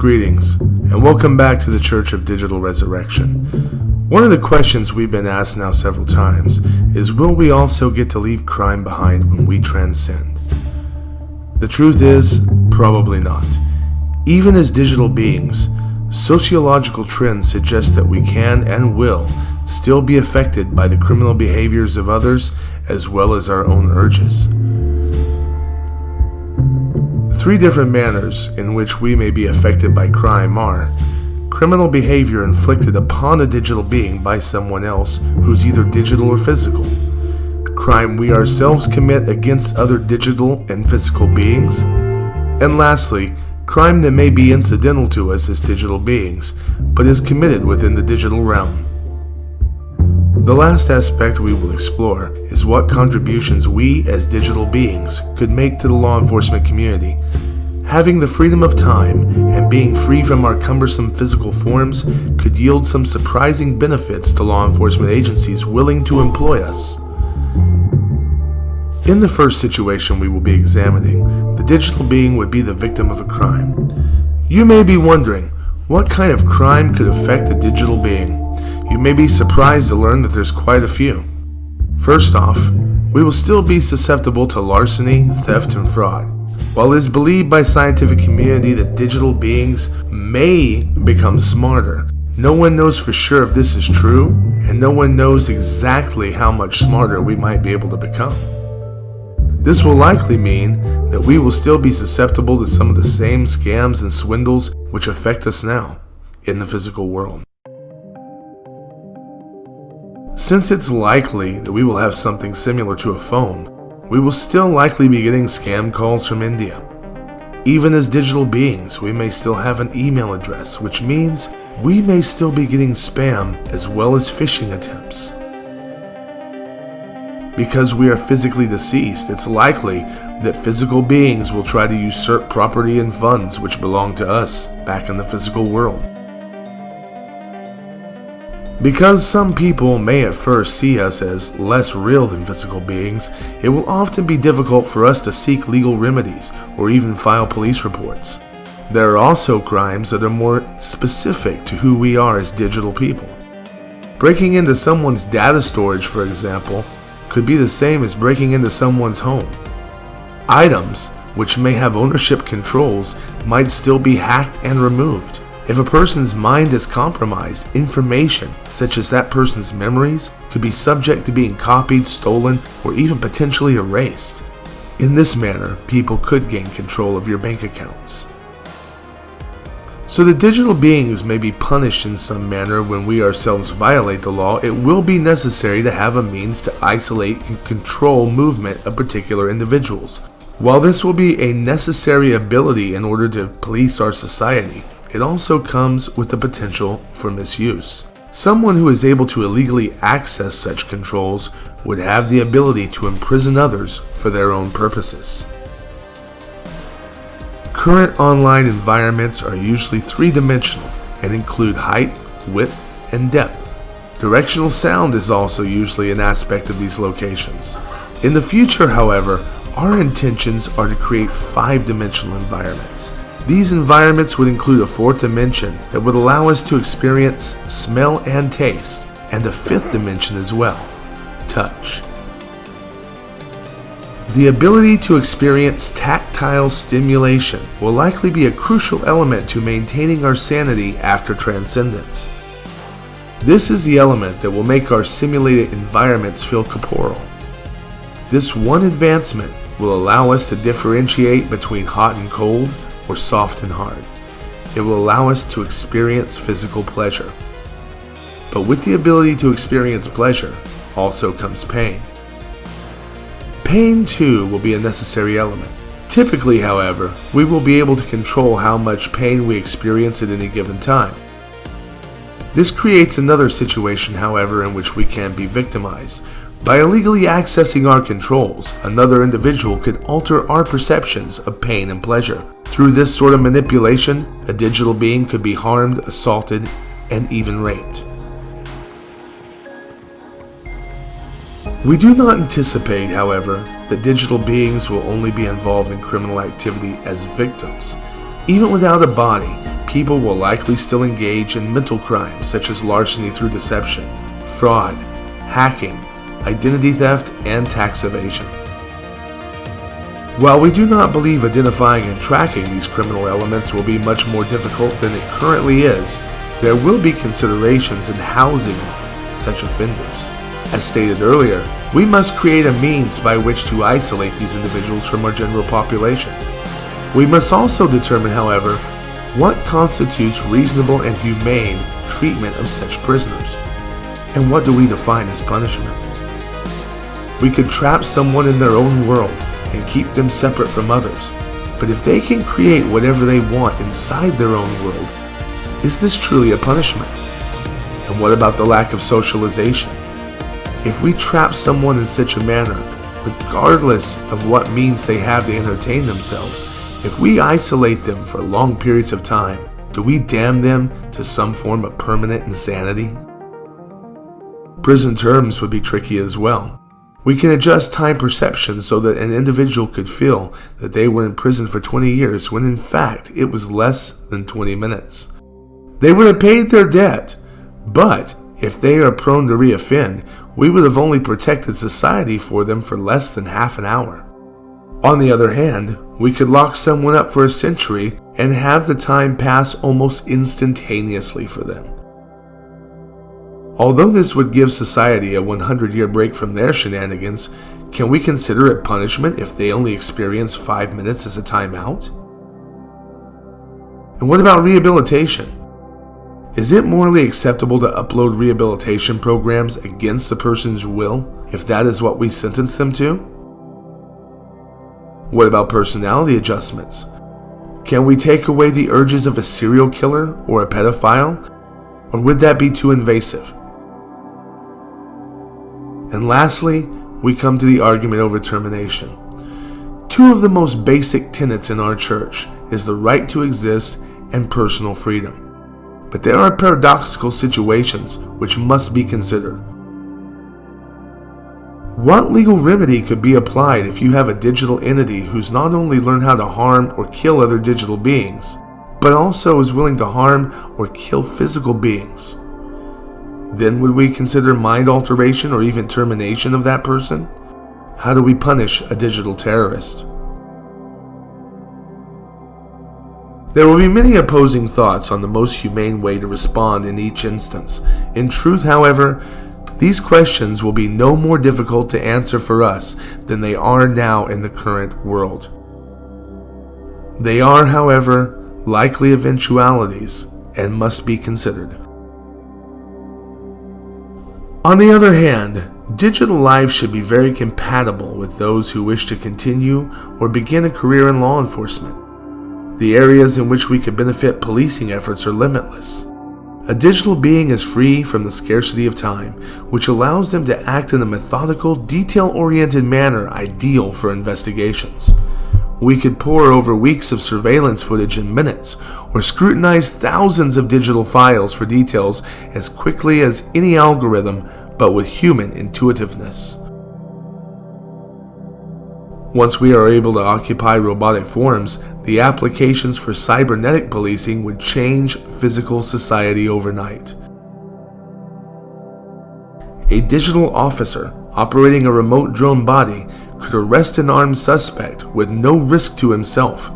Greetings, and welcome back to the Church of Digital Resurrection. One of the questions we've been asked now several times is, will we also get to leave crime behind when we transcend? The truth is, probably not. Even as digital beings, sociological trends suggest that we can and will still be affected by the criminal behaviors of others as well as our own urges. Three different manners in which we may be affected by crime are criminal behavior inflicted upon a digital being by someone else who's either digital or physical, crime we ourselves commit against other digital and physical beings, and lastly, crime that may be incidental to us as digital beings, but is committed within the digital realm. The last aspect we will explore is what contributions we as digital beings could make to the law enforcement community. Having the freedom of time and being free from our cumbersome physical forms could yield some surprising benefits to law enforcement agencies willing to employ us. In the first situation we will be examining, the digital being would be the victim of a crime. You may be wondering, what kind of crime could affect a digital being? You may be surprised to learn that there's quite a few. First off, we will still be susceptible to larceny, theft, and fraud. While it is believed by the scientific community that digital beings may become smarter, no one knows for sure if this is true, and no one knows exactly how much smarter we might be able to become. This will likely mean that we will still be susceptible to some of the same scams and swindles which affect us now in the physical world. Since it's likely that we will have something similar to a phone, we will still likely be getting scam calls from India. Even as digital beings, we may still have an email address, which means we may still be getting spam as well as phishing attempts. Because we are physically deceased, it's likely that physical beings will try to usurp property and funds which belong to us back in the physical world. Because some people may at first see us as less real than physical beings, it will often be difficult for us to seek legal remedies or even file police reports. There are also crimes that are more specific to who we are as digital people. Breaking into someone's data storage, for example, could be the same as breaking into someone's home. Items, which may have ownership controls, might still be hacked and removed. If a person's mind is compromised, information, such as that person's memories, could be subject to being copied, stolen, or even potentially erased. In this manner, people could gain control of your bank accounts. So the digital beings may be punished in some manner when we ourselves violate the law. It will be necessary to have a means to isolate and control movement of particular individuals. While this will be a necessary ability in order to police our society, it also comes with the potential for misuse. Someone who is able to illegally access such controls would have the ability to imprison others for their own purposes. Current online environments are usually three-dimensional and include height, width, and depth. Directional sound is also usually an aspect of these locations. In the future, however, our intentions are to create five-dimensional environments. These environments would include a fourth dimension that would allow us to experience smell and taste, and a fifth dimension as well, touch. The ability to experience tactile stimulation will likely be a crucial element to maintaining our sanity after transcendence. This is the element that will make our simulated environments feel corporeal. This one advancement will allow us to differentiate between hot and cold, or soft and hard. It will allow us to experience physical pleasure. But with the ability to experience pleasure also comes pain. Pain too will be a necessary element. Typically, however, we will be able to control how much pain we experience at any given time. This creates another situation, however, in which we can be victimized. By illegally accessing our controls, another individual could alter our perceptions of pain and pleasure. Through this sort of manipulation, a digital being could be harmed, assaulted, and even raped. We do not anticipate, however, that digital beings will only be involved in criminal activity as victims. Even without a body, people will likely still engage in mental crimes such as larceny through deception, fraud, hacking, identity theft, and tax evasion. While we do not believe identifying and tracking these criminal elements will be much more difficult than it currently is, there will be considerations in housing such offenders. As stated earlier, we must create a means by which to isolate these individuals from our general population. We must also determine, however, what constitutes reasonable and humane treatment of such prisoners, and what do we define as punishment. We could trap someone in their own world and keep them separate from others, but if they can create whatever they want inside their own world, is this truly a punishment? And what about the lack of socialization? If we trap someone in such a manner, regardless of what means they have to entertain themselves, if we isolate them for long periods of time, do we damn them to some form of permanent insanity? Prison terms would be tricky as well. We can adjust time perception so that an individual could feel that they were in prison for 20 years when in fact it was less than 20 minutes. They would have paid their debt, but if they are prone to reoffend, we would have only protected society for them for less than half an hour. On the other hand, we could lock someone up for a century and have the time pass almost instantaneously for them. Although this would give society a 100-year break from their shenanigans, can we consider it punishment if they only experience 5 minutes as a timeout? And what about rehabilitation? Is it morally acceptable to upload rehabilitation programs against the person's will if that is what we sentence them to? What about personality adjustments? Can we take away the urges of a serial killer or a pedophile, or would that be too invasive? And lastly, we come to the argument over termination. Two of the most basic tenets in our church is the right to exist and personal freedom. But there are paradoxical situations which must be considered. What legal remedy could be applied if you have a digital entity who's not only learned how to harm or kill other digital beings, but also is willing to harm or kill physical beings? Then would we consider mind alteration or even termination of that person? How do we punish a digital terrorist? There will be many opposing thoughts on the most humane way to respond in each instance. In truth, however, these questions will be no more difficult to answer for us than they are now in the current world. They are, however, likely eventualities and must be considered. On the other hand, digital life should be very compatible with those who wish to continue or begin a career in law enforcement. The areas in which we could benefit policing efforts are limitless. A digital being is free from the scarcity of time, which allows them to act in a methodical, detail-oriented manner ideal for investigations. We could pore over weeks of surveillance footage in minutes, or scrutinize thousands of digital files for details as quickly as any algorithm, but with human intuitiveness. Once we are able to occupy robotic forms, the applications for cybernetic policing would change physical society overnight. A digital officer operating a remote drone body could arrest an armed suspect with no risk to himself.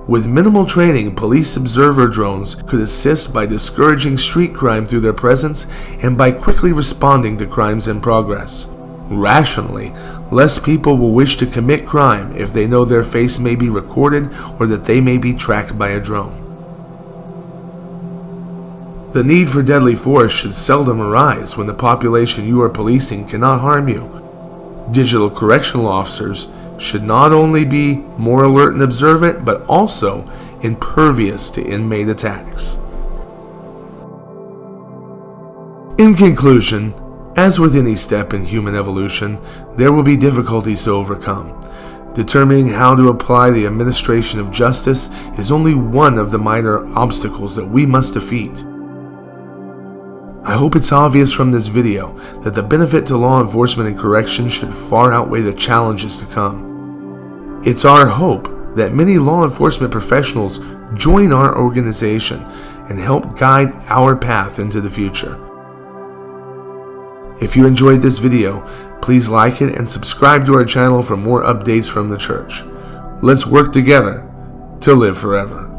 With minimal training, police observer drones could assist by discouraging street crime through their presence and by quickly responding to crimes in progress. Rationally, less people will wish to commit crime if they know their face may be recorded or that they may be tracked by a drone. The need for deadly force should seldom arise when the population you are policing cannot harm you. Digital correctional officers should not only be more alert and observant, but also impervious to inmate attacks. In conclusion, as with any step in human evolution, there will be difficulties to overcome. Determining how to apply the administration of justice is only one of the minor obstacles that we must defeat. I hope it's obvious from this video that the benefit to law enforcement and correction should far outweigh the challenges to come. It's our hope that many law enforcement professionals Join our organization and help guide our path into the future. If you enjoyed this video, please like it and subscribe to our channel for more updates from the church. Let's work together to live forever.